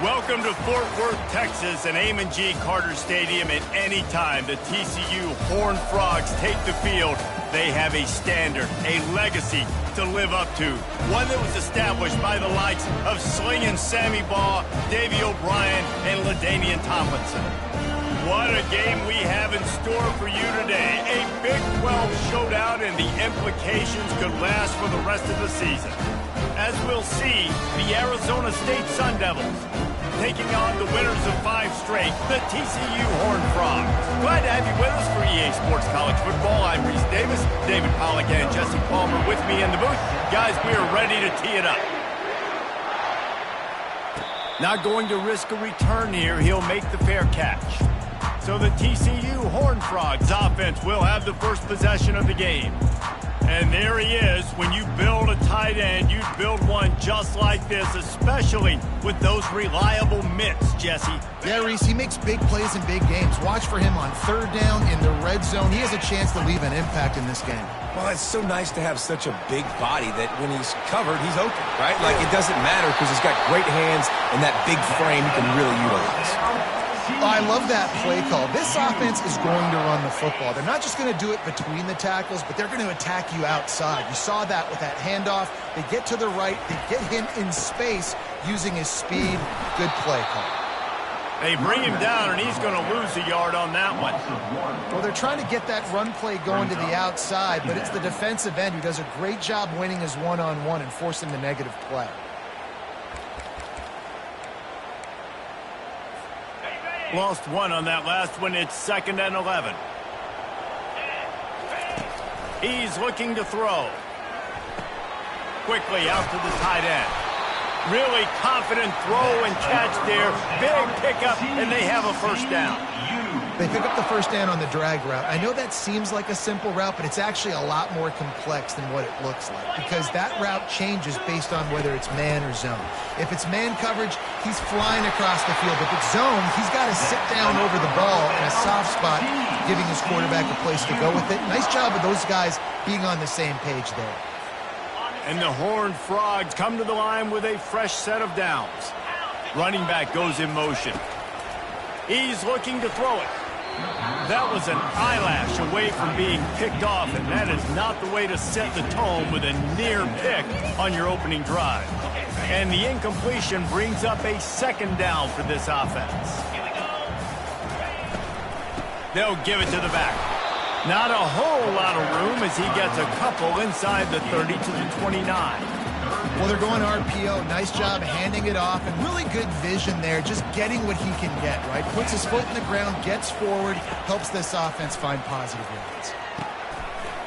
Welcome to Fort Worth, Texas, and Amon G. Carter Stadium. At any time the TCU Horned Frogs take the field, they have a standard, a legacy to live up to. One that was established by the likes of Slingin' Sammy Baugh, Davey O'Brien, and LaDainian Tomlinson. What a game we have in store for you today. A Big 12 showdown, and the implications could last for the rest of the season. As we'll see, the Arizona State Sun Devils taking on the winners of 5 straight, the TCU Horned Frogs. Glad to have you with us for EA Sports College Football. I'm Reese Davis, David Pollack and Jesse Palmer with me in the booth. Guys, we are ready to tee it up. Not going to risk a return here. He'll make the fair catch. So the TCU Horned Frogs offense will have the first possession of the game. And there he is. When you build a tight end, you build one just like this, especially with those reliable mitts, Jesse. Yeah, Reese, he makes big plays in big games. Watch for him on third down in the red zone. He has a chance to leave an impact in this game. Well, it's so nice to have such a big body that when he's covered, he's open, right? Like, it doesn't matter because he's got great hands and that big frame he can really utilize. Oh, I love that play call. This offense is going to run the football. They're not just going to do it between the tackles, but they're going to attack you outside. You saw that with that handoff. They get to the right. They get him in space using his speed. Good play call. They bring him down, and he's going to lose a yard on that one. Well, they're trying to get that run play going to the outside, but it's the defensive end who does a great job winning his one-on-one and forcing the negative play. Lost one on that last one. It's 2nd and 11. He's looking to throw. Quickly out to the tight end. Really confident throw and catch there. Big pickup, and they have a first down. They pick up the first down on the drag route. I know that seems like a simple route, but it's actually a lot more complex than what it looks like because that route changes based on whether it's man or zone. If it's man coverage, he's flying across the field. If it's zone, he's got to sit down over the ball in a soft spot, giving his quarterback a place to go with it. Nice job of those guys being on the same page there. And the Horned Frogs come to the line with a fresh set of downs. Running back goes in motion. He's looking to throw it. That was an eyelash away from being picked off, and that is not the way to set the tone with a near pick on your opening drive. And the incompletion brings up a 2nd down for this offense. They'll give it to the back. Not a whole lot of room as he gets a couple inside the 30 to the 29. Well, they're going RPO. Nice job handing it off, and really good vision there, just getting what he can get, right? Puts his foot in the ground, gets forward, helps this offense find positive yards.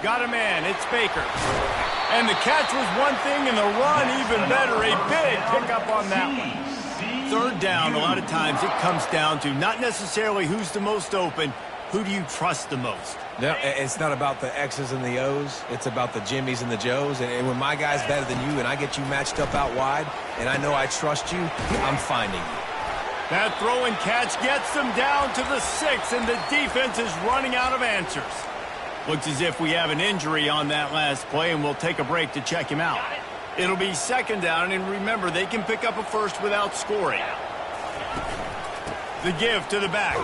Got a man. It's Baker. And the catch was one thing, and the run even better. A big pickup on that one. 3rd down, a lot of times it comes down to not necessarily who's the most open, who do you trust the most? No, it's not about the X's and the O's. It's about the Jimmys and the Joes. And when my guy's better than you and I get you matched up out wide and I know I trust you, I'm finding you. That throw and catch gets them down to the 6, and the defense is running out of answers. Looks as if we have an injury on that last play, and we'll take a break to check him out. It'll be 2nd down, and remember, they can pick up a first without scoring. The give to the back.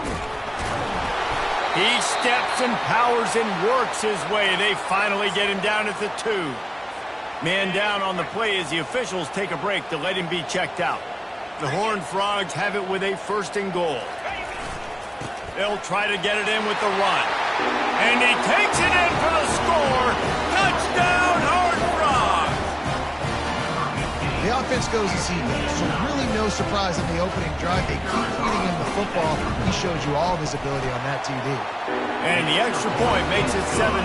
He steps and powers and works his way. They finally get him down at the 2. Man down on the play as the officials take a break to let him be checked out. The Horned Frogs have it with a 1st and goal. They'll try to get it in with the run. And he takes it in for the score. Touchdown, Horned Frogs! The offense goes as he does, so really no surprise in the opening drive. They keep feeding him the football. He showed you all of his ability on that TD. And the extra point makes it 7-0.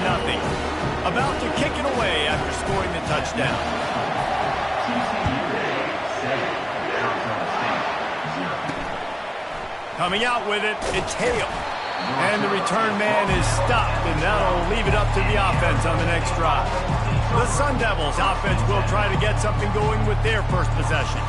About to kick it away after scoring the touchdown. Coming out with it, it's Hale. And the return man is stopped, and that'll leave it up to the offense on the next drive. The Sun Devils offense will try to get something going with their first possession.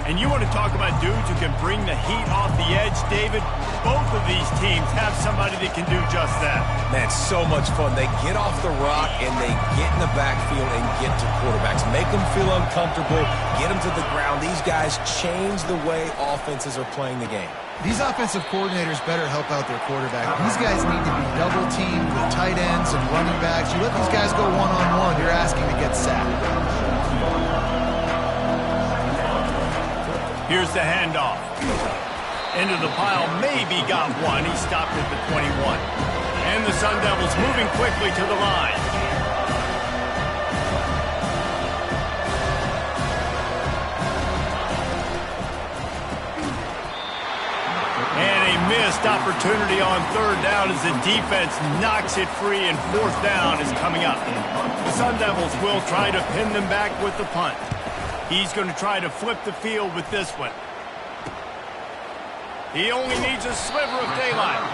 And you want to talk about dudes who can bring the heat off the edge, David? Both of these teams have somebody that can do just that. Man, so much fun. They get off the rock and they get in the backfield and get to quarterbacks. Make them feel uncomfortable, get them to the ground. These guys change the way offenses are playing the game. These offensive coordinators better help out their quarterback. These guys need to be double-teamed with tight ends and running backs. You let these guys go one-on-one, you're asking to get sacked. Here's the handoff. Into the pile, maybe got one. He stopped at the 21. And the Sun Devils moving quickly to the line. And a missed opportunity on third down as the defense knocks it free, and fourth down is coming up. The Sun Devils will try to pin them back with the punt. He's going to try to flip the field with this one. He only needs a sliver of daylight.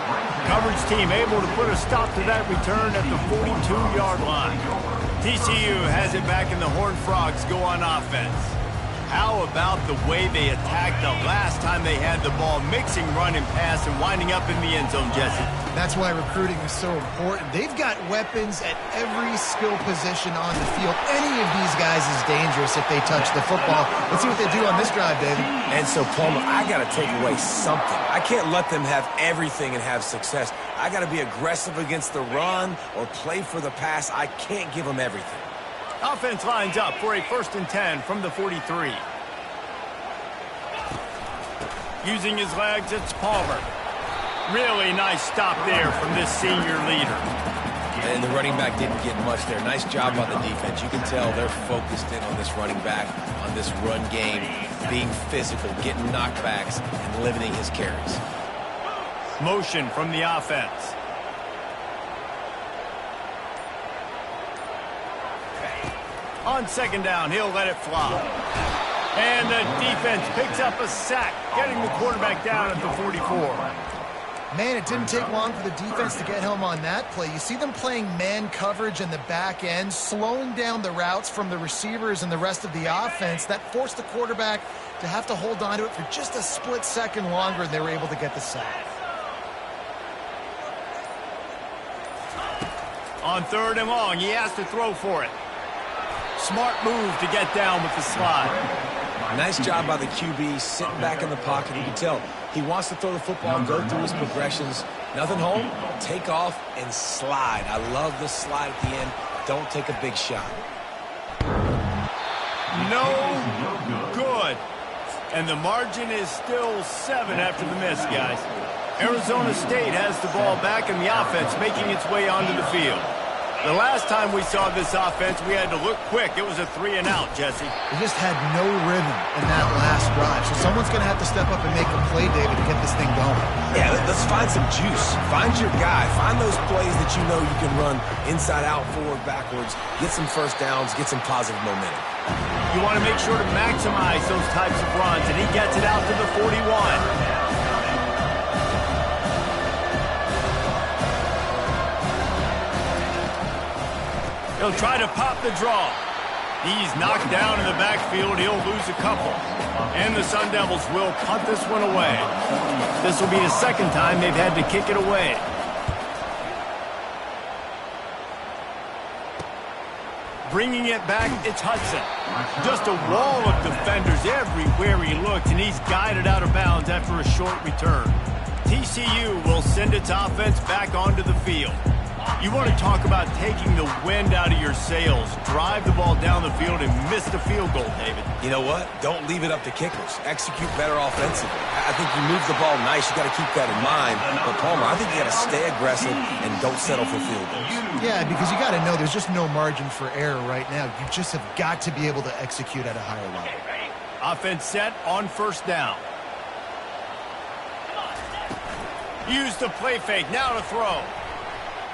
Coverage team able to put a stop to that return at the 42-yard line. TCU has it back, and the Horned Frogs go on offense. How about the way they attacked the last time they had the ball, mixing run and pass and winding up in the end zone, Jesse? That's why recruiting is so important. They've got weapons at every skill position on the field. Any of these guys is dangerous if they touch the football. Let's see what they do on this drive, David. And so, Palmer, I got to take away something. I can't let them have everything and have success. I got to be aggressive against the run or play for the pass. I can't give them everything. Offense lines up for a 1st and 10 from the 43. Using his legs, it's Palmer. Really nice stop there from this senior leader. And the running back didn't get much there. Nice job on the defense. You can tell they're focused in on this running back, on this run game, being physical, getting knockbacks, and limiting his carries. Motion from the offense. On 2nd down, he'll let it fly. And the defense picks up a sack, getting the quarterback down at the 44. Man, it didn't take long for the defense to get home on that play. You see them playing man coverage in the back end, slowing down the routes from the receivers and the rest of the offense. That forced the quarterback to have to hold on to it for just a split second longer, and they were able to get the sack. On 3rd and long, he has to throw for it. Smart move to get down with the slide. Nice job by the QB, sitting back in the pocket. You can tell he wants to throw the football, go through his progressions. Nothing home, take off, and slide. I love the slide at the end. Don't take a big shot. No good. And the margin is still 7 after the miss, guys. Arizona State has the ball back, and the offense making its way onto the field. The last time we saw this offense, we had to look quick. It was a 3-and-out, Jesse. They just had no rhythm in that last drive. So someone's going to have to step up and make a play, David, to get this thing going. Yeah, let's find some juice. Find your guy. Find those plays that you know you can run inside out, forward, backwards. Get some first downs. Get some positive momentum. You want to make sure to maximize those types of runs, and he gets it out to the 41. He'll try to pop the draw. He's knocked down in the backfield. He'll lose a couple. And the Sun Devils will punt this one away. This will be the 2nd time they've had to kick it away. Bringing it back, it's Hudson. Just a wall of defenders everywhere he looks, and he's guided out of bounds after a short return. TCU will send its offense back onto the field. You want to talk about taking the wind out of your sails. Drive the ball down the field and miss the field goal, David. You know what? Don't leave it up to kickers. Execute better offensively. I think you move the ball nice. You got to keep that in mind. But, Palmer, I think you got to stay aggressive and don't settle for field goals. Yeah, because you got to know there's just no margin for error right now. You just have got to be able to execute at a higher level. Offense set on 1st down. Use the play fake. Now to throw.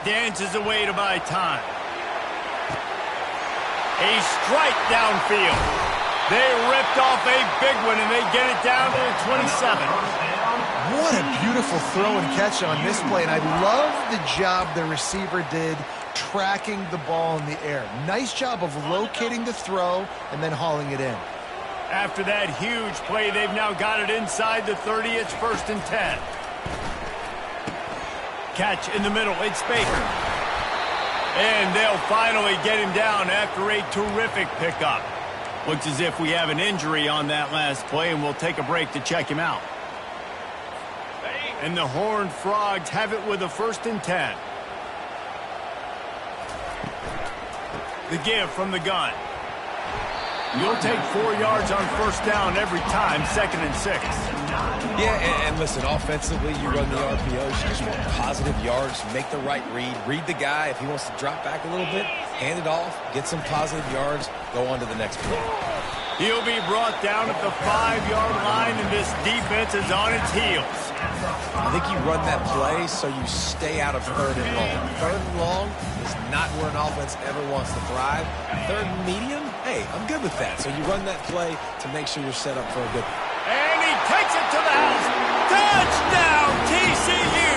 Dances away to buy time. A strike downfield. They ripped off a big one, and they get it down to the 27. What a beautiful throw and catch on this play, and I love the job the receiver did tracking the ball in the air. Nice job of locating the throw and then hauling it in. After that huge play, they've now got it inside the 30. It's 1st and 10. Catch in the middle. It's Baker. And they'll finally get him down after a terrific pickup. Looks as if we have an injury on that last play, and we'll take a break to check him out. And the Horned Frogs have it with a 1st and 10. The give from the gun. You'll take 4 yards on 1st down every time, 2nd and 6. Yeah, and listen, offensively, you run the RPOs. You just want positive yards, make the right read the guy. If he wants to drop back a little bit, hand it off, get some positive yards, go on to the next play. He'll be brought down at the 5-yard line, and this defense is on its heels. I think you run that play so you stay out of 3rd and long. 3rd and long is not where an offense ever wants to thrive. 3rd and medium, hey, I'm good with that. So you run that play to make sure you're set up for a good... And he takes it to the house. Touchdown, TCU!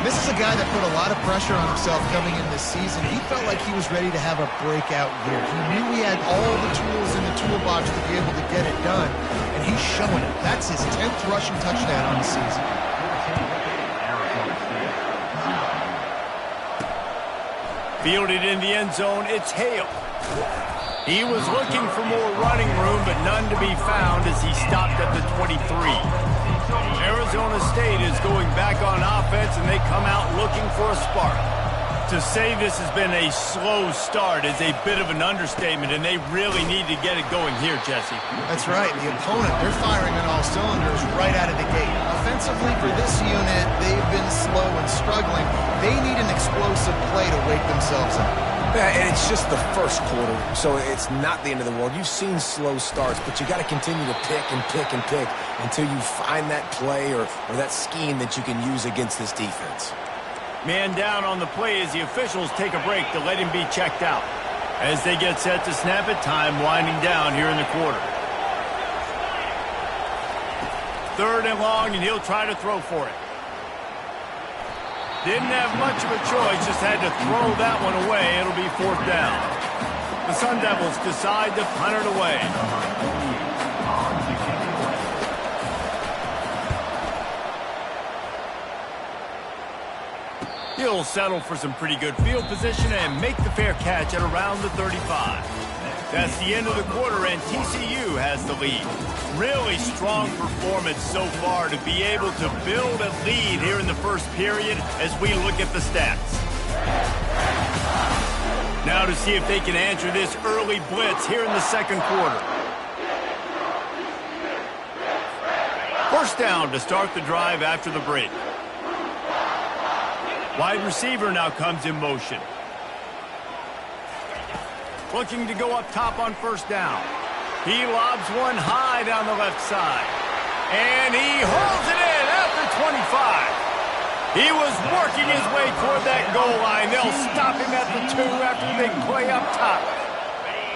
This is a guy that put a lot of pressure on himself coming in this season. He felt like he was ready to have a breakout year. He knew he had all the tools in the toolbox to be able to get it done, and he's showing it. That's his 10th rushing touchdown on the season. Fielded in the end zone, it's Hale. He was looking for more running room, but none to be found as he stopped at the 23. Arizona State is going back on offense, and they come out looking for a spark. To say this has been a slow start is a bit of an understatement, and they really need to get it going here, Jesse. That's right. The opponent, they're firing on all cylinders right out of the gate. Offensively, for this unit, they've been slow and struggling. They need an explosive play to wake themselves up. Yeah, and it's just the first quarter, so it's not the end of the world. You've seen slow starts, but you got to continue to pick and pick and pick until you find that play or that scheme that you can use against this defense. Man down on the play as the officials take a break to let him be checked out. As they get set to snap it, time winding down here in the quarter. 3rd and long, and he'll try to throw for it. Didn't have much of a choice, just had to throw that one away. It'll be 4th down. The Sun Devils decide to punt it away. He'll settle for some pretty good field position and make the fair catch at around the 35. That's the end of the quarter, and TCU has the lead. Really strong performance so far to be able to build a lead here in the first period as we look at the stats. Now to see if they can answer this early blitz here in the 2nd quarter. 1st down to start the drive after the break. Wide receiver now comes in motion. Looking to go up top on 1st down. He lobs one high down the left side. And he holds it in at the 25. He was working his way toward that goal line. They'll stop him at the 2 after the big play up top.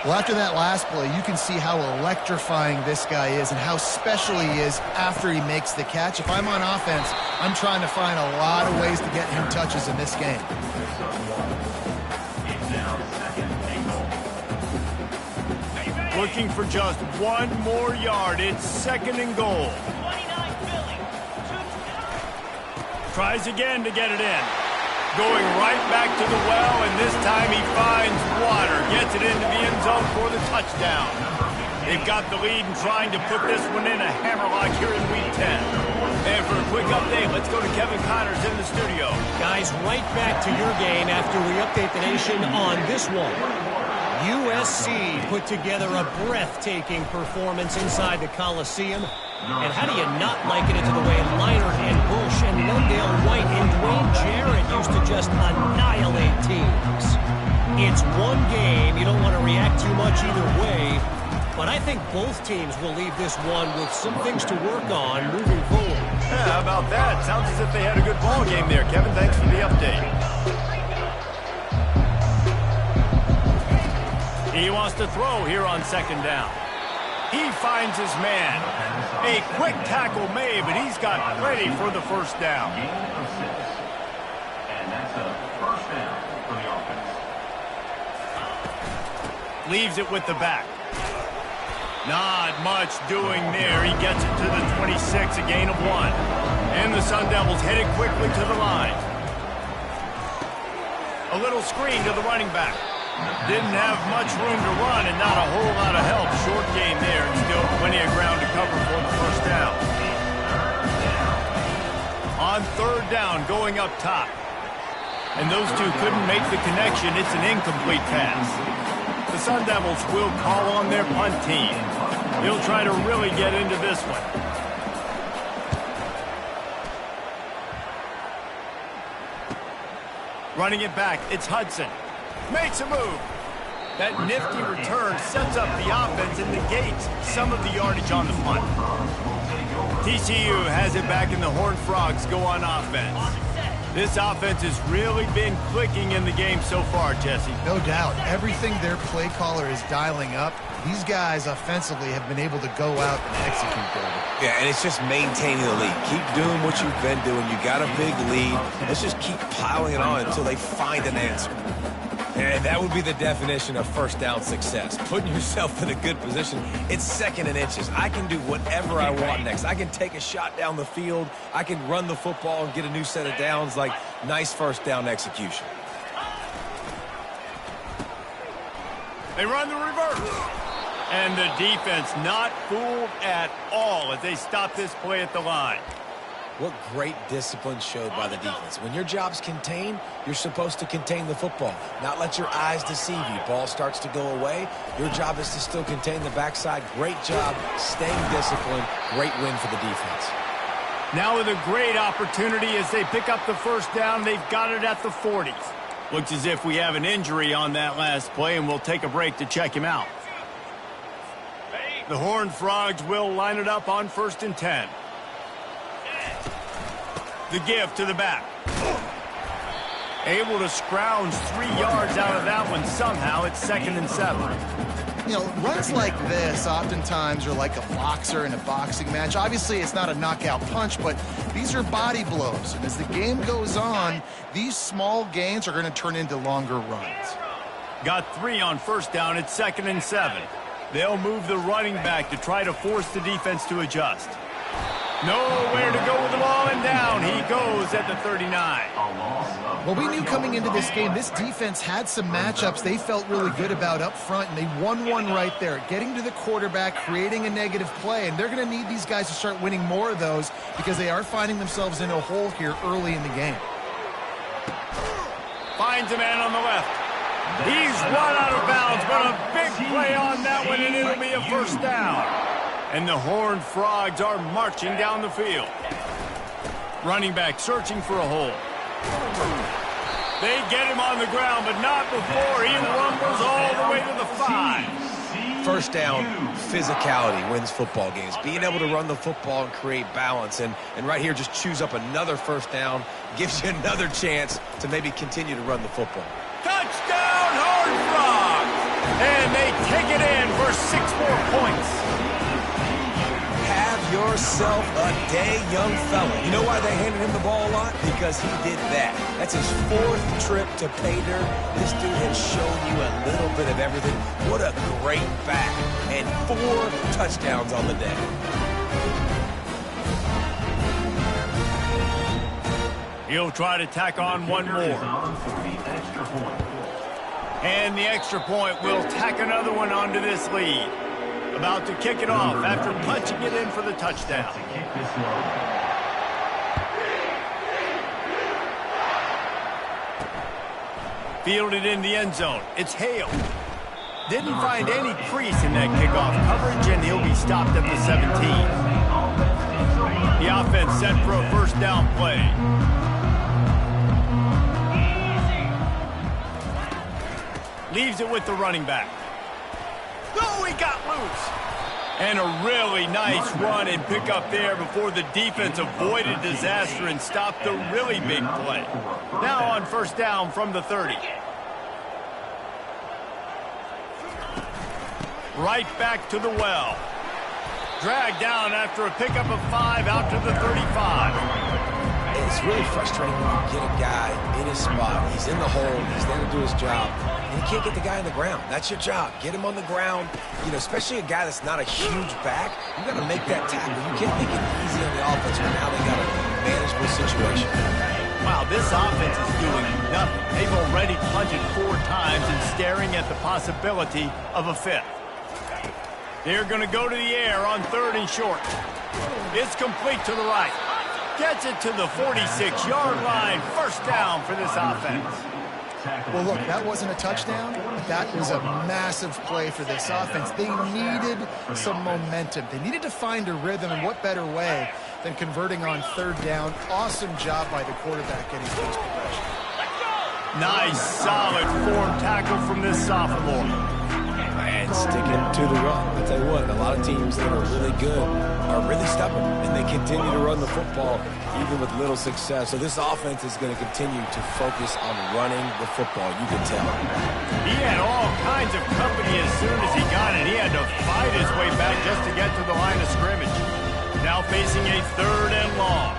Well, after that last play, you can see how electrifying this guy is and how special he is after he makes the catch. If I'm on offense, I'm trying to find a lot of ways to get him touches in this game. Looking for just one more yard. It's 2nd and goal. Tries again to get it in. Going right back to the well, and this time he finds water. Gets it into the end zone for the touchdown. They've got the lead and trying to put this one in a hammerlock here in Week 10. And for a quick update, let's go to Kevin Connors in the studio. Guys, right back to your game after we update the nation on this one. USC put together a breathtaking performance inside the Coliseum. And how do you not liken it to the way Leinart and Bush and Lundale White and Dwayne Jarrett used to just annihilate teams? It's one game. You don't want to react too much either way. But I think both teams will leave this one with some things to work on moving forward. Yeah, how about that? Sounds as if they had a good ball game there. Kevin, thanks for the update. He wants to throw here on 2nd down. He finds his man. A quick tackle made, but he's got plenty for the 1st down. And that's a 1st down for the offense. Leaves it with the back. Not much doing there. He gets it to the 26, a gain of 1. And the Sun Devils headed quickly to the line. A little screen to the running back. Didn't have much room to run and not a whole lot of help. Short game there and still plenty of ground to cover for the first down. On third down, going up top. And those two couldn't make the connection. It's an incomplete pass. The Sun Devils will call on their punt team. He'll try to really get into this one. Running it back, it's Hudson. Makes a move. That nifty return sets up the offense and negates some of the yardage on the punt. TCU has it back and the Horned Frogs go on offense. This offense has really been clicking in the game so far, Jesse. No doubt. Everything their play caller is dialing up, these guys offensively have been able to go out and execute, David. Yeah, and it's just maintaining the lead. Keep doing what you've been doing. You got a big lead. Let's just keep piling it on until they find an answer. And that would be the definition of first down success. Putting yourself in a good position. It's second and inches. I can do whatever I want next. I can take a shot down the field. I can run the football and get a new set of downs. Like, nice first down execution. They run the reverse. And the defense not fooled at all as they stop this play at the line. What great discipline showed by the defense. When your job's contained, you're supposed to contain the football, not let your eyes deceive you. Ball starts to go away. Your job is to still contain the backside. Great job staying disciplined. Great win for the defense. Now with a great opportunity as they pick up the first down, they've got it at the 40s. Looks as if we have an injury on that last play, and we'll take a break to check him out. The Horned Frogs will line it up on 1st and 10. The give to the back. Able to scrounge 3 yards out of that one somehow. It's 2nd and 7. You know, runs like this oftentimes are like a boxer in a boxing match. Obviously, it's not a knockout punch, but these are body blows. And as the game goes on, these small gains are going to turn into longer runs. Got 3 on 1st down. It's 2nd and 7. They'll move the running back to try to force the defense to adjust. Nowhere to go with the ball, and down he goes at the 39. Well, we knew coming into this game, this defense had some matchups they felt really good about up front, and they won one right there, getting to the quarterback, creating a negative play, and they're going to need these guys to start winning more of those because they are finding themselves in a hole here early in the game. Finds a man on the left. He's run out of bounds, but a big play on that one, and it'll be a first down. And the Horned Frogs are marching down the field. Running back searching for a hole. They get him on the ground, but not before he rumbles all the way to the 5. First down, physicality wins football games. Being able to run the football and create balance. And right here, just choose up another first down. Gives you another chance to maybe continue to run the football. Touchdown, Horned Frogs! And they take it in for 6 more points. Have yourself a day, young fella. You know why they handed him the ball a lot? Because he did that. That's his 4th trip to pay dirt. This dude has shown you a little bit of everything. What a great back. And 4 touchdowns on the day. He'll try to tack on one more. And the extra point will tack another one onto this lead. About to kick it off after punching it in for the touchdown. Fielded in the end zone. It's Hale. Didn't find any crease in that kickoff coverage, and he'll be stopped at the 17. The offense set for a first down play. Leaves it with the running back. Oh, he got loose. And a really nice run and pick up there before the defense avoided disaster and stopped the really big play. Now on first down from the 30. Right back to the well. Dragged down after a pickup of 5 out to the 35. It's really frustrating when you get a guy in his spot. He's in the hole. He's there to do his job. And you can't get the guy on the ground. That's your job. Get him on the ground. You know, especially a guy that's not a huge back. You got to make that tackle. You can't make it easy on the offense when now they got a manageable situation. Wow, this offense is doing nothing. They've already punted 4 times and staring at the possibility of a 5th. They're going to go to the air on 3rd and short. It's complete to the right. Gets it to the 46-yard line. First down for this offense. Well, look, that wasn't a touchdown, but that was a massive play for this offense. They needed some momentum. They needed to find a rhythm, and what better way than converting on 3rd down. Awesome job by the quarterback getting those progression. Nice, solid form tackle from this sophomore. And sticking to the run. I'll tell you what, a lot of teams that are really good are really stubborn, and they continue to run the football even with little success. So this offense is going to continue to focus on running the football, you can tell. He had all kinds of company as soon as he got it. He had to fight his way back just to get to the line of scrimmage. Now facing a 3rd and long.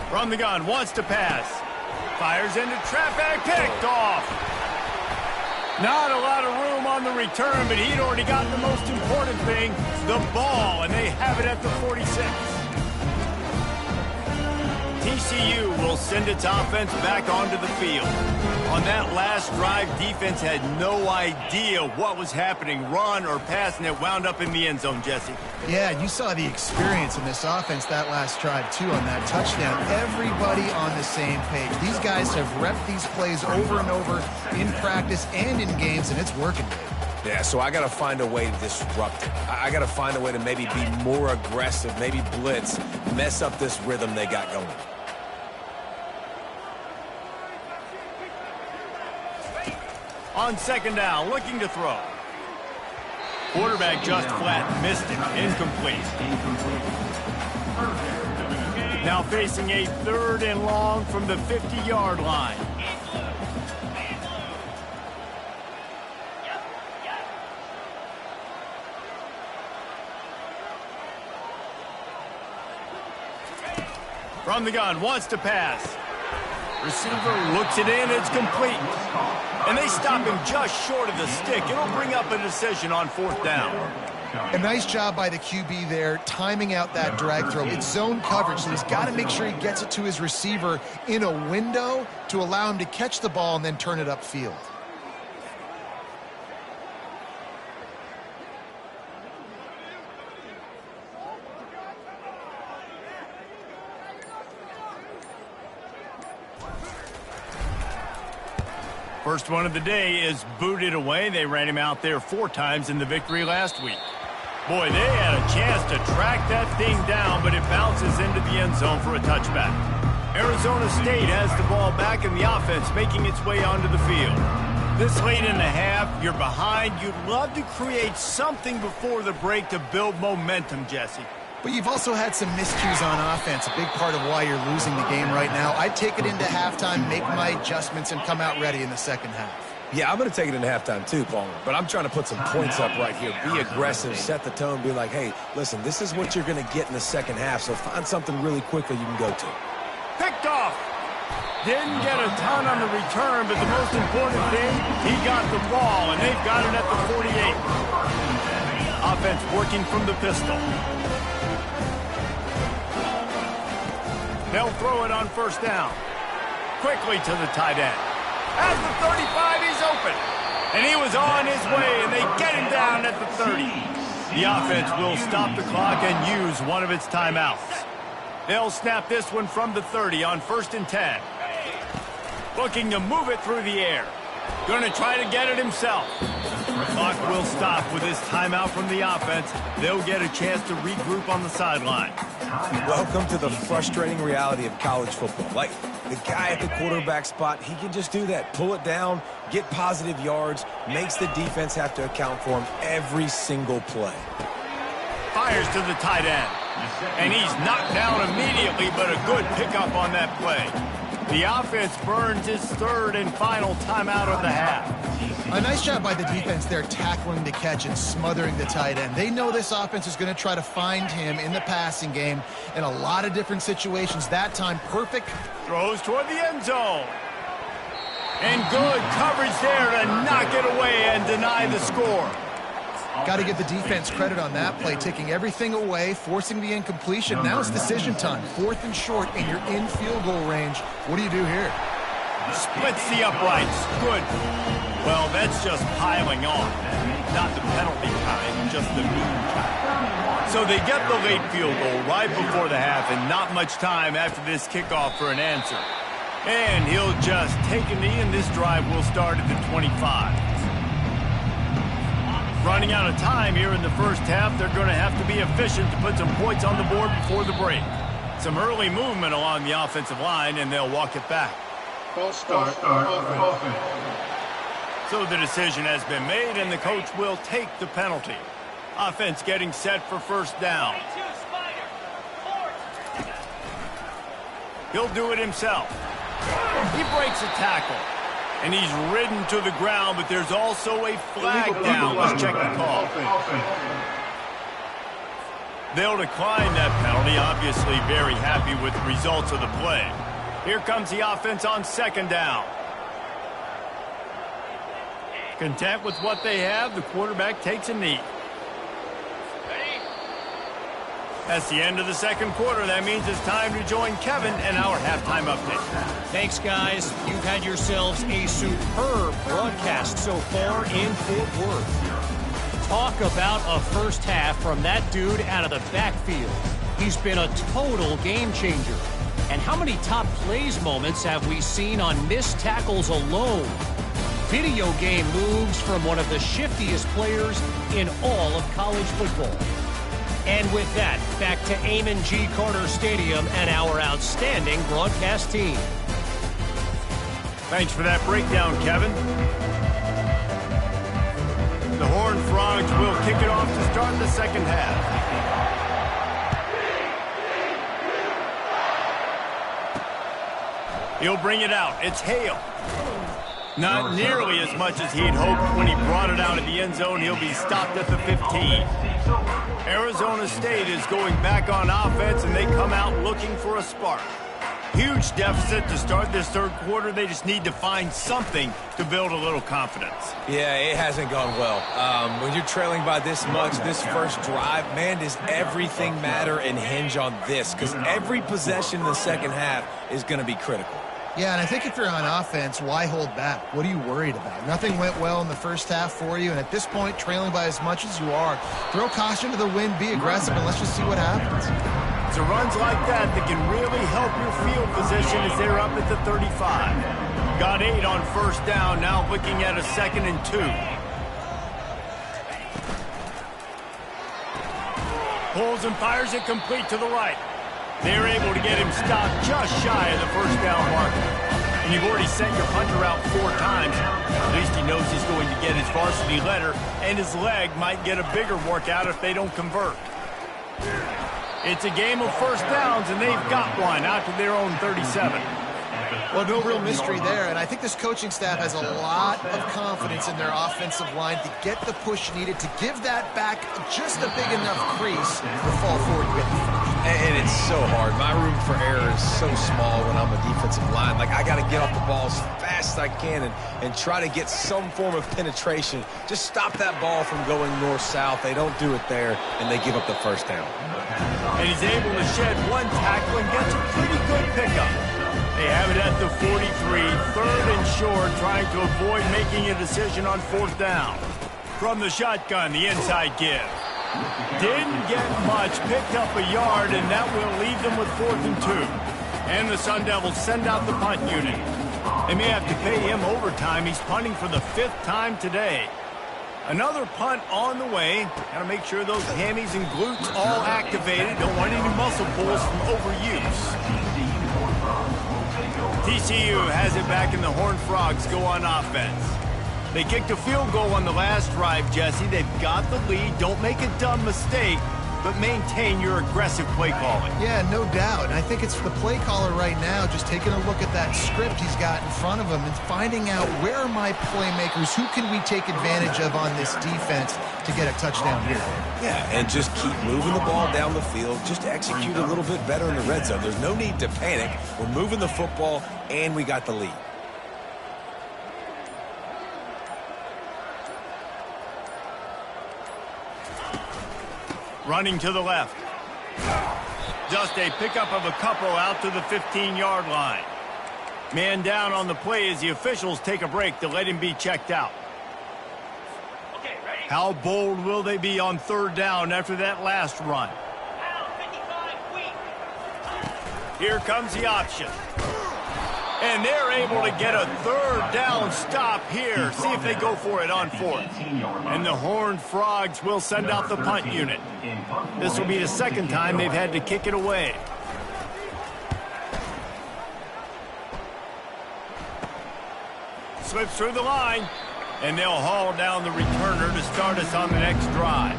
From the gun, wants to pass. Fires into traffic, picked off. Not a lot of room on the return, but he'd already got the most important thing, the ball, and they have it at the 46. TCU will send its offense back onto the field. On that last drive, defense had no idea what was happening, run or pass, and it wound up in the end zone, Jesse. Yeah, you saw the experience in this offense that last drive, too, on that touchdown. Everybody on the same page. These guys have repped these plays over and over in practice and in games, and it's working. Yeah, so I got to find a way to disrupt it. I got to find a way to maybe be more aggressive, maybe blitz, mess up this rhythm they got going. On 2nd down, looking to throw. Quarterback just flat, missed it, incomplete. Now facing a 3rd and long from the 50-yard line. From the gun, wants to pass. Receiver looks it in, it's complete. And they stop him just short of the stick. It'll bring up a decision on 4th down. A nice job by the QB there, timing out that drag throw. It's zone coverage, so he's got to make sure he gets it to his receiver in a window to allow him to catch the ball and then turn it upfield. First one of the day is booted away. They ran him out there 4 times in the victory last week. Boy, they had a chance to track that thing down, but it bounces into the end zone for a touchback. Arizona State has the ball back in the offense, making its way onto the field. This late in the half, you're behind. You'd love to create something before the break to build momentum, Jesse. But you've also had some miscues on offense, a big part of why you're losing the game right now. I'd take it into halftime, make my adjustments, and come out ready in the second half. Yeah, I'm going to take it into halftime too, Palmer. But I'm trying to put some points up right here. Be aggressive, set the tone, be like, hey, listen, this is what you're going to get in the second half, so find something really quickly you can go to. Picked off. Didn't get a ton on the return, but the most important thing, he got the ball, and they've got it at the 48. Offense working from the pistol. They'll throw it on 1st down. Quickly to the tight end. At the 35, he's open. And he was on his way, and they get him down at the 30. The offense will stop the clock and use one of its timeouts. They'll snap this one from the 30 on 1st and 10. Looking to move it through the air. Going to try to get it himself. The clock will stop with this timeout from the offense. They'll get a chance to regroup on the sideline. Welcome to the frustrating reality of college football. Like, the guy at the quarterback spot, he can just do that. Pull it down, get positive yards, makes the defense have to account for him every single play. Fires to the tight end. And he's knocked down immediately, but a good pickup on that play. The offense burns its 3rd and final timeout of the half. A nice job by the defense there, tackling the catch and smothering the tight end. They know this offense is going to try to find him in the passing game in a lot of different situations. That time, perfect. Throws toward the end zone. And good coverage there to knock it away and deny the score. Got to give the defense credit on that play, taking everything away, forcing the incompletion. Now it's decision time. 4th and short, and you're in field goal range. What do you do here? Splits the uprights. Good. Well, that's just piling on. Not the penalty kind, just the mean kind. So they get the late field goal right before the half, and not much time after this kickoff for an answer. And he'll just take a knee, and this drive will start at the 25. Running out of time here in the first half, they're going to have to be efficient to put some points on the board before the break. Some early movement along the offensive line, and they'll walk it back. False start. So the decision has been made, and the coach will take the penalty. Offense getting set for first down. He'll do it himself. He breaks a tackle. And he's ridden to the ground, but there's also a flag down. Let's check the call. They'll decline that penalty, obviously very happy with the results of the play. Here comes the offense on second down. Content with what they have, the quarterback takes a knee. That's the end of the second quarter. That means it's time to join Kevin and our halftime update. Thanks, guys. You've had yourselves a superb broadcast so far in Fort Worth. Talk about a first half from that dude out of the backfield. He's been a total game changer. And how many top plays moments have we seen on missed tackles alone? Video game moves from one of the shiftiest players in all of college football. And with that, back to Amon G. Carter Stadium and our outstanding broadcast team. Thanks for that breakdown, Kevin. The Horned Frogs will kick it off to start the second half. He'll bring it out. It's Hale. Not nearly as much as he'd hoped when he brought it out of the end zone. He'll be stopped at the 15. Arizona State is going back on offense, and they come out looking for a spark. Huge deficit to start this third quarter. They just need to find something to build a little confidence. Yeah, it hasn't gone well. When you're trailing by this much, this first drive, man, does everything matter and hinge on this? Because every possession in the second half is going to be critical. Yeah, and I think if you're on offense, why hold back? What are you worried about? Nothing went well in the first half for you, and at this point, trailing by as much as you are, throw caution to the wind, be aggressive, and let's just see what happens. It's runs like that can really help your field position as they're up at the 35. Got 8 on first down, now looking at a 2nd and 2. Pulls and fires it complete to the right. They're able to get him stopped just shy of the first down marker. And you've already sent your punter out 4 times. At least he knows he's going to get his varsity letter, and his leg might get a bigger workout if they don't convert. It's a game of first downs, and they've got one out to their own 37. Well, no real mystery there, and I think this coaching staff has a lot of confidence in their offensive line to get the push needed, to give that back just a big enough crease to fall forward with. And it's so hard. My room for error is so small when I'm a defensive line. Like, I got to get off the ball as fast as I can and try to get some form of penetration. Just stop that ball from going north-south. They don't do it there, and they give up the first down. And he's able to shed one tackle and gets a pretty good pickup. They have it at the 43, 3rd and short, trying to avoid making a decision on 4th down. From the shotgun, the inside give. Didn't get much, picked up a yard, and that will leave them with 4th and 2. And the Sun Devils send out the punt unit. They may have to pay him overtime. He's punting for the 5th time today. Another punt on the way. Got to make sure those hammies and glutes all activated. Don't want any muscle pulls from overuse. TCU has it back, and the Horned Frogs go on offense. They kicked a field goal on the last drive, Jesse. They've got the lead. Don't make a dumb mistake. but maintain your aggressive play calling. Yeah, no doubt. And I think it's the play caller right now just taking a look at that script he's got in front of him and finding out where are my playmakers, who can we take advantage of on this defense to get a touchdown here. Yeah, and just keep moving the ball down the field. Just execute a little bit better in the red zone. There's no need to panic. We're moving the football, and we got the lead. Running to the left. Just a pickup of a couple out to the 15-yard line. Man down on the play as the officials take a break to let him be checked out. Okay, ready? How bold will they be on third down after that last run? Here comes the option. And they're able to get a third down stop here. See if they go for it on fourth. And the Horned Frogs will send out the punt unit. This will be the second time they've had to kick it away. Slips through the line. And they'll haul down the returner to start us on the next drive.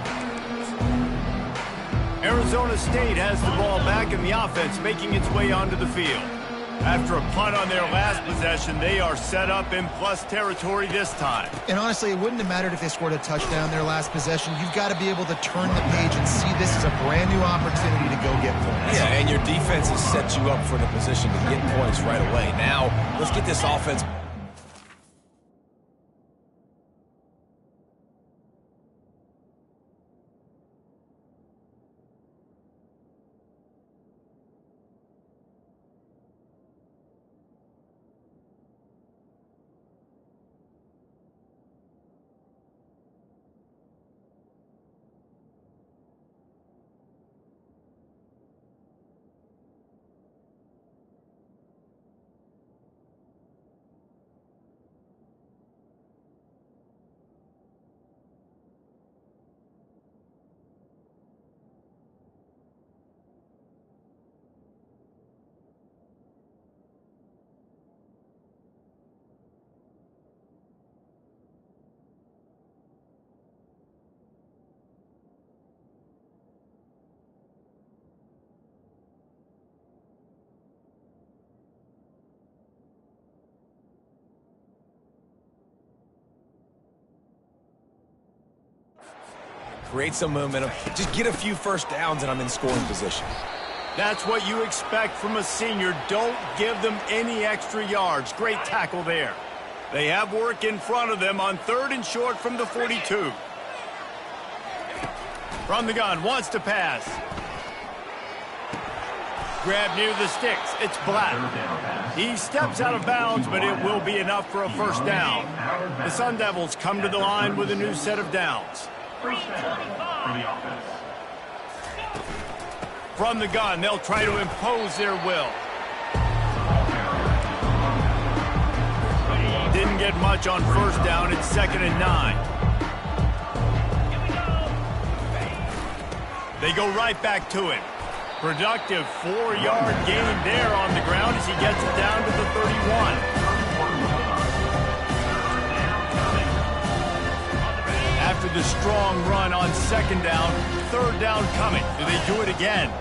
Arizona State has the ball back in the offense, making its way onto the field. After a punt on their last possession, they are set up in plus territory this time. And honestly, it wouldn't have mattered if they scored a touchdown their last possession. You've got to be able to turn the page and see this as a brand new opportunity to go get points. Yeah, and your defense has set you up for the position to get points right away. Now, let's get this offense. Create some momentum. Just get a few first downs, and I'm in scoring position. That's what you expect from a senior. Don't give them any extra yards. Great tackle there. They have work in front of them on third and short from the 42. From the gun, wants to pass. Grab near the sticks. It's Black. He steps out of bounds, but it will be enough for a first down. The Sun Devils come to the line with a new set of downs. First down for the offense. From the gun, they'll try to impose their will. Didn't get much on first down. It's 2nd and 9. They go right back to it. Productive 4-yard gain there on the ground as he gets it down to the 31. After the strong run on 2nd down, 3rd down coming. Do they do it again?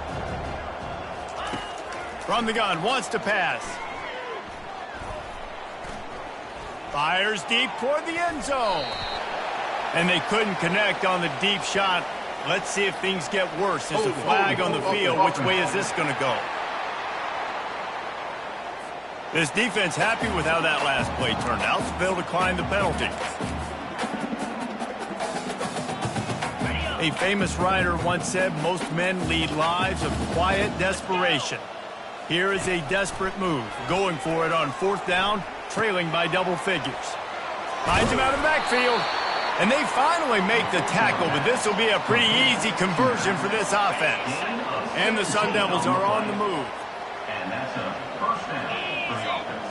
From the gun, wants to pass. Fires deep toward the end zone. And they couldn't connect on the deep shot. Let's see if things get worse. There's a flag on the field. Which way is this going to go? This defense happy with how that last play turned out, so they'll decline the penalty. A famous writer once said, most men lead lives of quiet desperation. Here is a desperate move, going for it on 4th down, trailing by double figures. Finds him out of the backfield, and they finally make the tackle, but this will be a pretty easy conversion for this offense. And the Sun Devils are on the move. And that's a first down for the offense.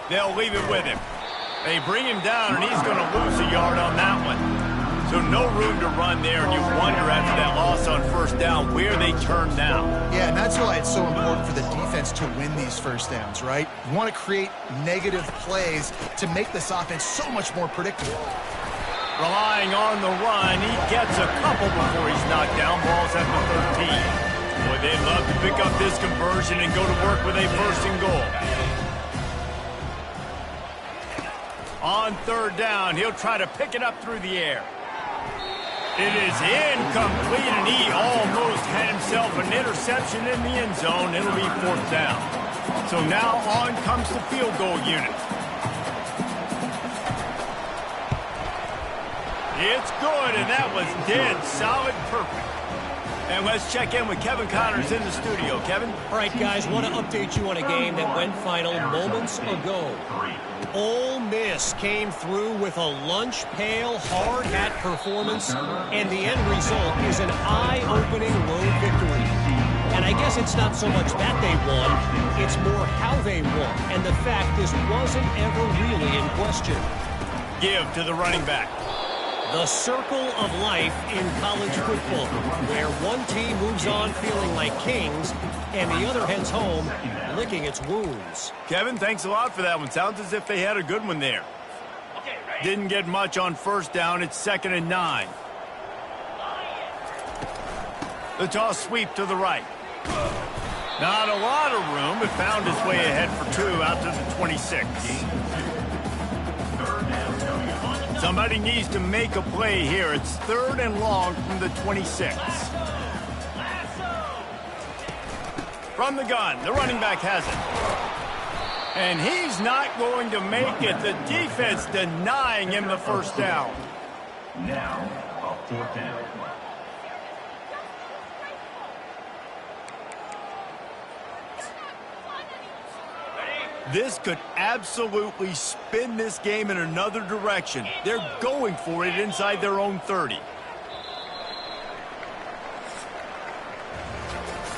They'll leave it with him. They bring him down, and he's going to lose a yard on that one. So no room to run there, and you wonder after that loss on 1st down where they turn now. Yeah, and that's why it's so important for the defense to win these first downs, right? You want to create negative plays to make this offense so much more predictable. Relying on the run, he gets a couple before he's knocked down. Ball's at the 13. Boy, they'd love to pick up this conversion and go to work with a first and goal. On third down, he'll try to pick it up through the air. It is incomplete, and he almost had himself an interception in the end zone. It'll be fourth down. So now on comes the field goal unit. It's good, and that was dead solid perfect. And let's check in with Kevin Connors in the studio. Kevin? All right, guys, want to update you on a game that went final moments ago. Ole Miss came through with a lunch pail, hard hat performance, and the end result is an eye-opening road victory. And I guess it's not so much that they won, it's more how they won, and the fact this wasn't ever really in question. Give to the running back. The circle of life in college football, where one team moves on feeling like kings, and the other heads home licking its wounds. Kevin, thanks a lot for that one. Sounds as if they had a good one there. Didn't get much on first down. It's 2nd and 9. The toss sweep to the right. Not a lot of room, but found his way ahead for 2 out to the 26. Somebody needs to make a play here. It's 3rd and long from the 26. From the gun, the running back has it. And he's not going to make it. The defense denying him the first down. Now, a fourth down. This could absolutely spin this game in another direction. They're going for it inside their own 30.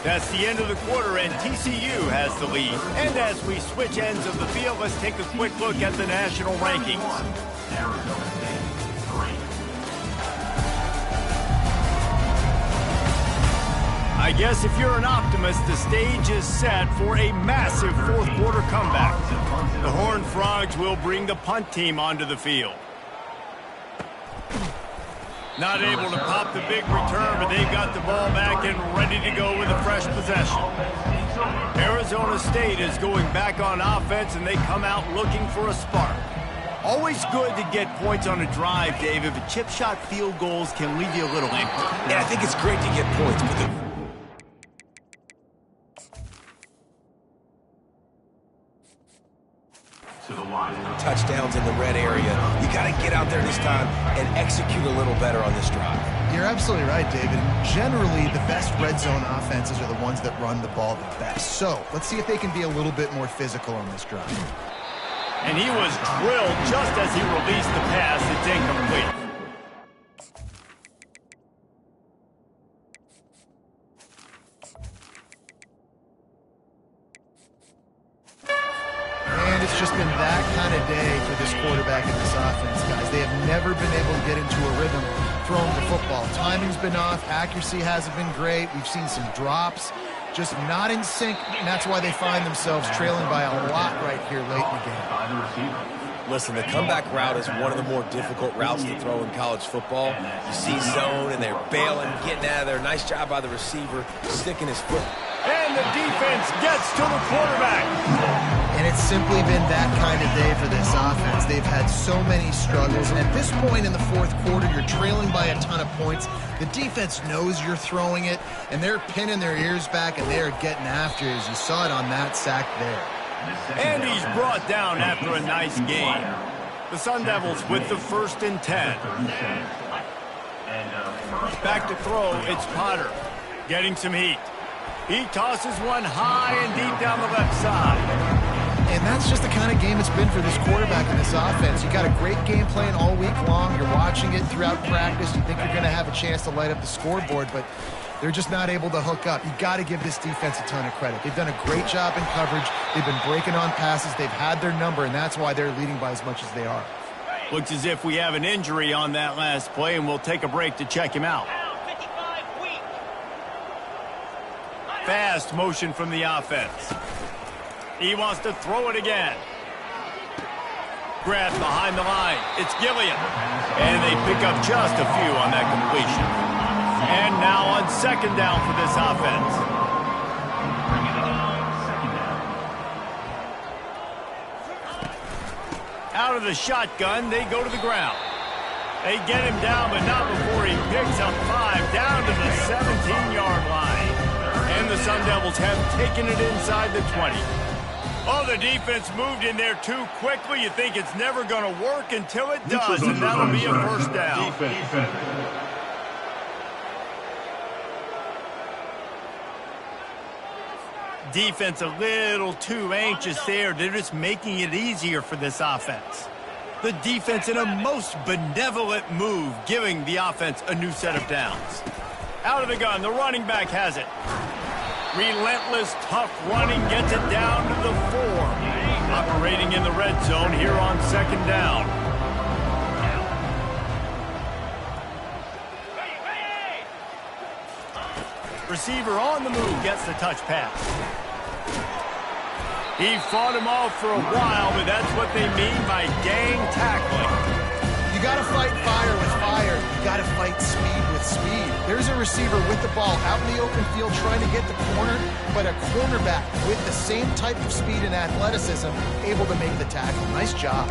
That's the end of the quarter, and TCU has the lead. And as we switch ends of the field, let's take a quick look at the national rankings. Arizona State, 3. I guess if you're an optimist, the stage is set for a massive fourth quarter comeback. The Horned Frogs will bring the punt team onto the field. Not able to pop the big return, but they've got the ball back and ready to go with a fresh possession. Arizona State is going back on offense, and they come out looking for a spark. Always good to get points on a drive, David, but chip shot field goals can leave you a little empty. Yeah, I think it's great to get points, but the To the line. touchdowns in the red area. You got to get out there this time and execute a little better on this drive. You're absolutely right, David. Generally, the best red zone offenses are the ones that run the ball the best. So let's see if they can be a little bit more physical on this drive. And he was drilled just as he released the pass. It's incomplete. And it's just been that kind of day for this quarterback and this offense, guys. They have never been able to get into a rhythm throwing the football. Timing's been off. Accuracy hasn't been great. We've seen some drops. Just not in sync, and that's why they find themselves trailing by a lot right here late in the game. By the receiver. Listen, the comeback route is one of the more difficult routes to throw in college football. You see zone, and they're bailing, getting out of there. Nice job by the receiver, sticking his foot. And the defense gets to the quarterback. And it's simply been that kind of day for this offense. They've had so many struggles, and at this point in the fourth quarter, you're trailing by a ton of points. The defense knows you're throwing it, and they're pinning their ears back, and they are getting after it, as you saw it on that sack there. And he's brought down after a nice game. The Sun Devils with the 1st and 10. Back to throw, it's Potter. Getting some heat. He tosses one high and deep down the left side. And that's just the kind of game it's been for this quarterback and this offense. You got a great game plan all week long. You're watching it throughout practice. You think you're going to have a chance to light up the scoreboard, but they're just not able to hook up. You got to give this defense a ton of credit. They've done a great job in coverage. They've been breaking on passes. They've had their number, and that's why they're leading by as much as they are. Looks as if we have an injury on that last play, and we'll take a break to check him out. Fast motion from the offense. He wants to throw it again. Grabbed behind the line. It's Gilliam. And they pick up just a few on that completion. And now on second down for this offense. Out of the shotgun, they go to the ground. They get him down, but not before he picks up 5 down to the 17-yard line. And the Sun Devils have taken it inside the 20. Oh, the defense moved in there too quickly. You think it's never going to work until it does, and that'll be a first down. Defense a little too anxious there. They're just making it easier for this offense. The defense in a most benevolent move, giving the offense a new set of downs. Out of the gun, the running back has it. Relentless, tough running gets it down to the 4. Operating in the red zone here on second down. Receiver on the move gets the touch pass. He fought him off for a while, but that's what they mean by gang tackling. You got to fight fire with fire. You got to fight speed with speed. There's a receiver with the ball out in the open field trying to get the corner, but a cornerback with the same type of speed and athleticism able to make the tackle. Nice job.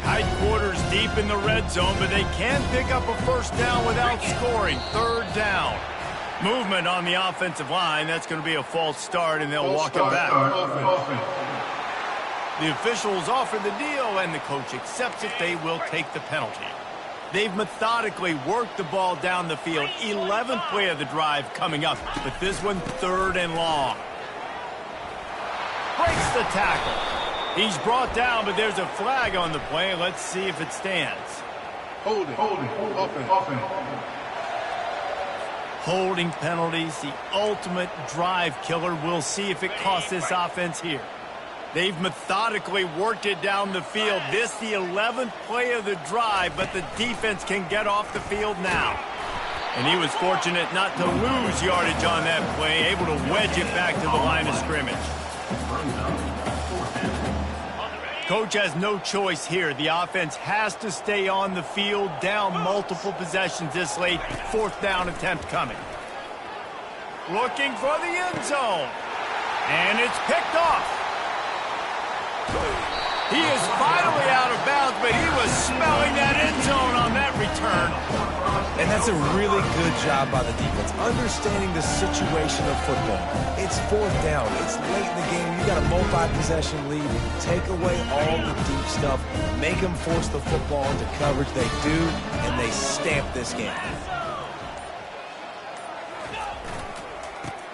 Tight quarters deep in the red zone, but they can pick up a first down without scoring. Third down. Movement on the offensive line. That's going to be a false start, and they'll walk it back. The officials offer the deal, and the coach accepts it. They will take the penalty. They've methodically worked the ball down the field. 11th play of the drive coming up, but this one third and long. Breaks the tackle. He's brought down, but there's a flag on the play. Let's see if it stands. Holding. Holding penalties, the ultimate drive killer. We'll see if it costs this offense here. They've methodically worked it down the field. This the 11th play of the drive, but the defense can get off the field now. And he was fortunate not to lose yardage on that play, able to wedge it back to the line of scrimmage. Coach has no choice here. The offense has to stay on the field, down multiple possessions this late. Fourth down attempt coming. Looking for the end zone. And it's picked off. He is finally out of bounds, but he was smelling that end zone on that return. And that's a really good job by the defense, understanding the situation of football. It's fourth down. It's late in the game. You got a multi-possession lead. Take away all the deep stuff. Make them force the football into coverage. They do, and they stamp this game.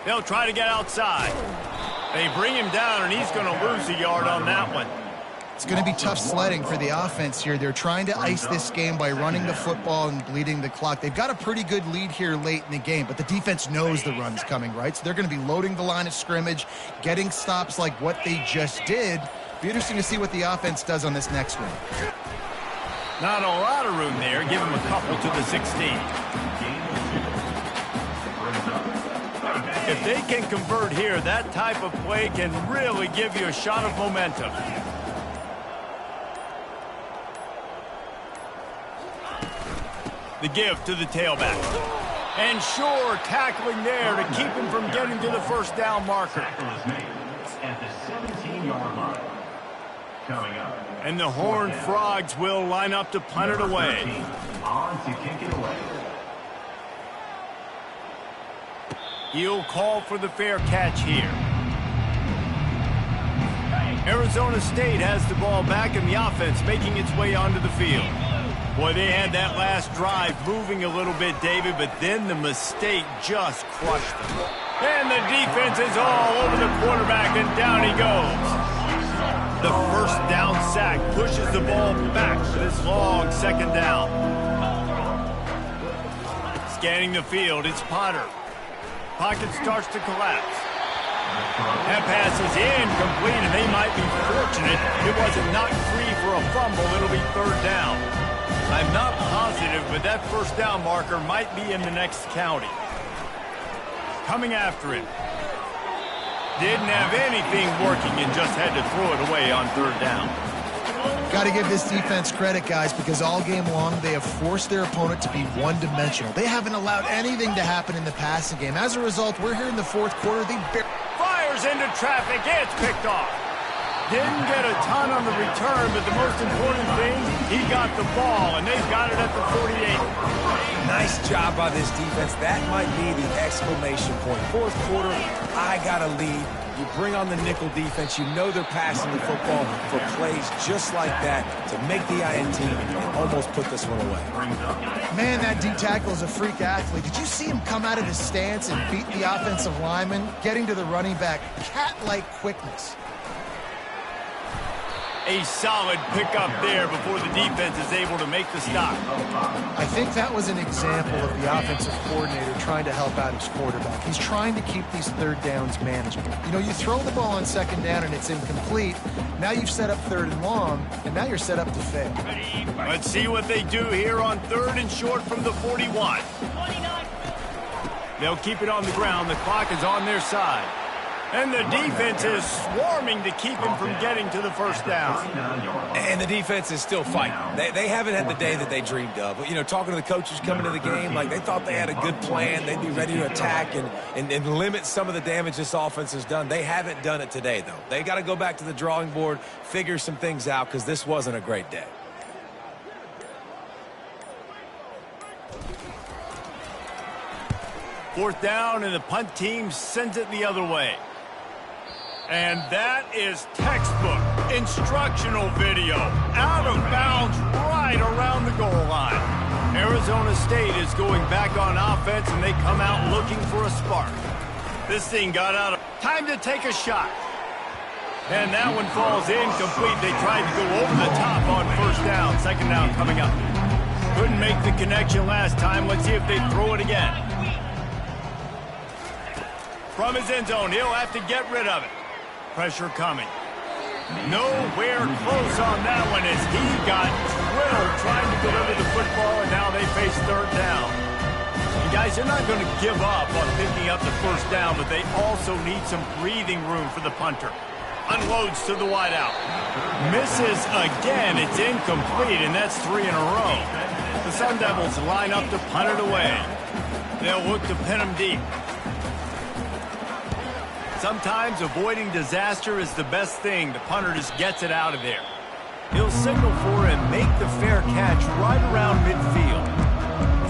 They'll try to get outside. They bring him down, and he's going to lose a yard on that one. It's going to be tough sledding for the offense here. They're trying to ice this game by running the football and bleeding the clock. They've got a pretty good lead here late in the game, but the defense knows the run's coming, right? So they're going to be loading the line of scrimmage, getting stops like what they just did. Be interesting to see what the offense does on this next one. Not a lot of room there. Give him a couple to the 16. If they can convert here, that type of play can really give you a shot of momentum. The give to the tailback. And sure, tackling there to keep him from getting to the first down marker. At the 17-yard line. Coming up. And the Horned Frogs will line up to punt it away. On to kick it away. He'll call for the fair catch here. Arizona State has the ball back in the offense, making its way onto the field. Boy, they had that last drive moving a little bit, David, but then the mistake just crushed them. And the defense is all over the quarterback, and down he goes. The first down sack pushes the ball back for this long second down. Scanning the field, it's Potter. Pocket starts to collapse. That pass is incomplete, and they might be fortunate it wasn't knocked free for a fumble. It'll be third down. I'm not positive, but that first down marker might be in the next county. Coming after it. Didn't have anything working and just had to throw it away on third down. Got to give this defense credit, guys, because all game long they have forced their opponent to be one-dimensional. They haven't allowed anything to happen in the passing game. As a result, we're here in the fourth quarter. They fires into traffic. It's picked off. Didn't get a ton on the return, but the most important thing, he got the ball, and they've got it at the 48. Nice job by this defense. That might be the exclamation point. Fourth quarter, I got a lead. You bring on the nickel defense. You know they're passing the football for plays just like that to make the INT and almost put this one away. Man, that D tackle is a freak athlete. Did you see him come out of his stance and beat the offensive lineman, getting to the running back? Cat-like quickness. A solid pickup there before the defense is able to make the stop. I think that was an example of the offensive coordinator trying to help out his quarterback. He's trying to keep these third downs manageable. You know, you throw the ball on second down and it's incomplete. Now you've set up third and long, and now you're set up to fail. Let's see what they do here on third and short from the 41. They'll keep it on the ground. The clock is on their side. And the defense is swarming to keep him from getting to the first down. And the defense is still fighting. They haven't had the day that they dreamed of. You know, talking to the coaches coming to the game, like they thought they had a good plan. They'd be ready to attack and limit some of the damage this offense has done. They haven't done it today, though. They got to go back to the drawing board, figure some things out, because this wasn't a great day. Fourth down, and the punt team sends it the other way. And that is textbook instructional video. Out of bounds right around the goal line. Arizona State is going back on offense, and they come out looking for a spark. This thing got out of time to take a shot. And that one falls incomplete. They tried to go over the top on first down. Second down coming up. Couldn't make the connection last time. Let's see if they throw it again. From his end zone, he'll have to get rid of it. Pressure coming. Nowhere close on that one as he got drilled trying to deliver the football, and now they face third down. And guys, they're not going to give up on picking up the first down, but they also need some breathing room for the punter. Unloads to the wideout. Misses again. It's incomplete, and that's 3 in a row. The Sun Devils line up to punt it away. They'll look to pin him deep. Sometimes avoiding disaster is the best thing. The punter just gets it out of there. He'll signal for and make the fair catch right around midfield.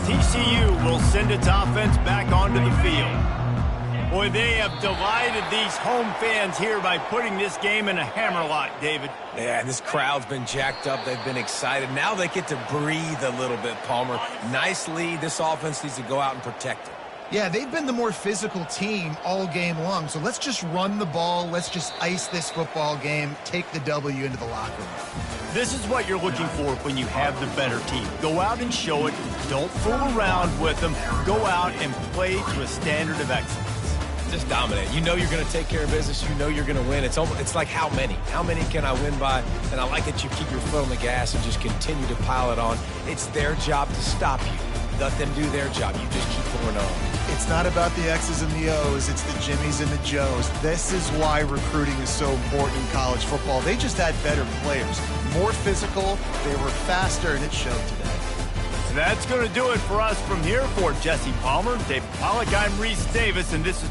TCU will send its offense back onto the field. Boy, they have delighted these home fans here by putting this game in a hammerlock, David. Yeah, this crowd's been jacked up. They've been excited. Now they get to breathe a little bit, Palmer. Nice lead. This offense needs to go out and protect it. Yeah, they've been the more physical team all game long, so let's just run the ball. Let's just ice this football game, take the W into the locker room. This is what you're looking for when you have the better team. Go out and show it. Don't fool around with them. Go out and play to a standard of excellence. Just dominate. You know you're going to take care of business. You know you're going to win. It's like how many? How many can I win by? And I like that you keep your foot on the gas and just continue to pile it on. It's their job to stop you. Let them do their job. You just keep going on. It's not about the X's and the O's. It's the Jimmies and the Joes. This is why recruiting is so important in college football. They just had better players. More physical. They were faster, and it showed today. That's going to do it for us from here. For Jesse Palmer, David Pollack, I'm Reese Davis, and this is